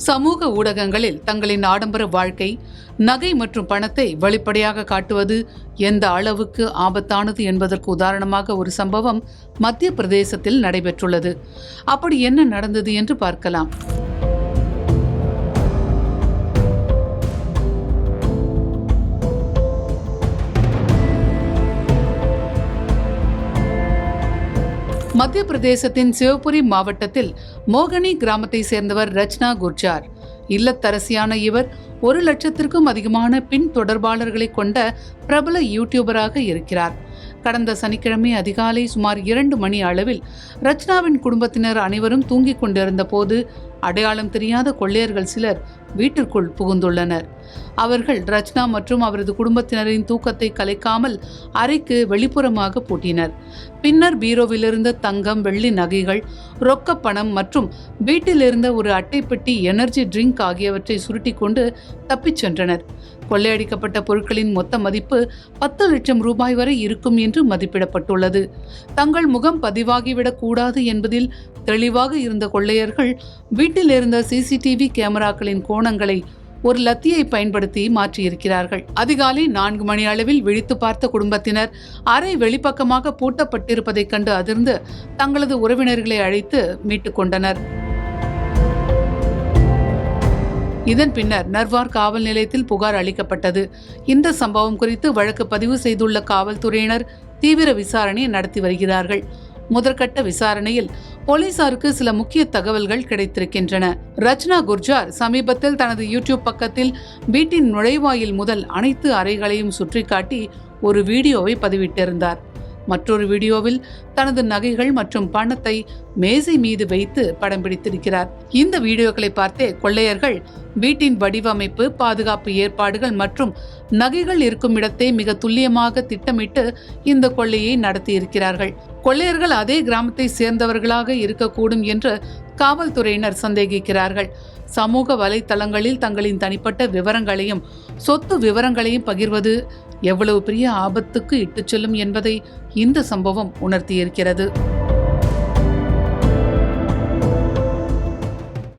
சமூக ஊடகங்களில் தங்களின் ஆடம்பர வாழ்க்கை, நகை மற்றும் பணத்தை வெளிப்படையாக காட்டுவது எந்த அளவுக்கு ஆபத்தானது என்பதற்கு உதாரணமாக ஒரு சம்பவம் மத்திய பிரதேசத்தில் நடைபெற்றுள்ளது. அப்படி என்ன நடந்தது என்று பார்க்கலாம். மத்திய பிரதேசத்தின் சிவபுரி மாவட்டத்தில் மோகனி கிராமத்தை சேர்ந்தவர் ரச்சனா குர்ஜார். இல்லத்தரசியான இவர் 1 லட்சத்திற்கும் அதிகமான பின் தொடர்பாளர்களை கொண்ட பிரபல யூடியூபராக இருக்கிறார். கடந்த சனிக்கிழமை அதிகாலை சுமார் 2 மணி அளவில் ரச்சனாவின் குடும்பத்தினர் அனைவரும் தூங்கிக் கொண்டிருந்த போது அடையாளம் தெரியாத கொள்ளையர்கள் சிலர் வீட்டிற்குள் புகுந்துள்ளனர். அவர்கள் ரச்சனா மற்றும் அவரது குடும்பத்தினரின் தூக்கத்தை கலைக்காமல் அறைக்கு வெளிப்புறமாக பூட்டினர். பின்னர் பீரோவிலிருந்த தங்கம், வெள்ளி நகைகள், ரொக்க பணம் மற்றும் வீட்டில் இருந்த ஒரு அட்டைப்பெட்டி எனர்ஜி ட்ரிங்க் ஆகியவற்றை சுருட்டி கொண்டு தப்பிச் சென்றனர். கொள்ளையடிக்கப்பட்ட பொருட்களின் மொத்த மதிப்பு 10 லட்சம் ரூபாய் வரை இருக்கும் என்று மதிப்பிடப்பட்டுள்ளது. தங்கள் முகம் பதிவாகிவிடக் கூடாது என்பதில் தெளிவாக இருந்த கொள்ளையர்கள் வீட்டில் இருந்த சிசிடிவி கேமராக்களின் கோணங்களை ஒரு லத்தியை பயன்படுத்தி மாற்றியிருக்கிறார்கள். அதிகாலை 4 மணி அளவில் விழித்து பார்த்த குடும்பத்தினர் அறை வெளிப்பக்கமாக பூட்டப்பட்டிருப்பதைக் கண்டு அதிர்ந்து தங்களது உறவினர்களை அழைத்து மீட்டுக் கொண்டனர். இதன் பின்னர் நர்வார் காவல் நிலையத்தில் புகார் அளிக்கப்பட்டது. இந்த சம்பவம் குறித்து வழக்கு பதிவு செய்துள்ள காவல்துறையினர் தீவிர விசாரணை நடத்தி வருகிறார்கள். முதற்கட்ட விசாரணையில் போலீசாருக்கு சில முக்கிய தகவல்கள் கிடைத்திருக்கின்றன. ரச்சனா குர்ஜார் சமீபத்தில் தனது யூடியூப் பக்கத்தில் வீட்டின் நுழைவாயில் முதல் அனைத்து அறைகளையும் சுற்றி காட்டி ஒரு வீடியோவை பதிவிட்டிருந்தார். மற்றொரு வீடியோவில் தனது நகைகள் மற்றும் பணத்தை மேசை மீது வைத்து படம் பிடித்திருக்கிறார். இந்த வீடியோக்களை பார்த்தே கொள்ளையர்கள் வீட்டின் வடிவமைப்பு, பாதுகாப்பு ஏற்பாடுகள் மற்றும் நகைகள் இருக்கும் இடத்தை மிக துல்லியமாக திட்டமிட்டு இந்த கொள்ளையை நடத்தியிருக்கிறார்கள். கொள்ளையர்கள் அதே கிராமத்தை சேர்ந்தவர்களாக இருக்கக்கூடும் என்று காவல்துறையினர் சந்தேகிக்கிறார்கள். சமூக வலைத்தளங்களில் தங்களின் தனிப்பட்ட விவரங்களையும் சொத்து விவரங்களையும் பகிர்வது எவ்வளவு பெரிய ஆபத்துக்கு இட்டுச் செல்லும் என்பதை இந்த சம்பவம் உணர்த்தியிருக்கிறது.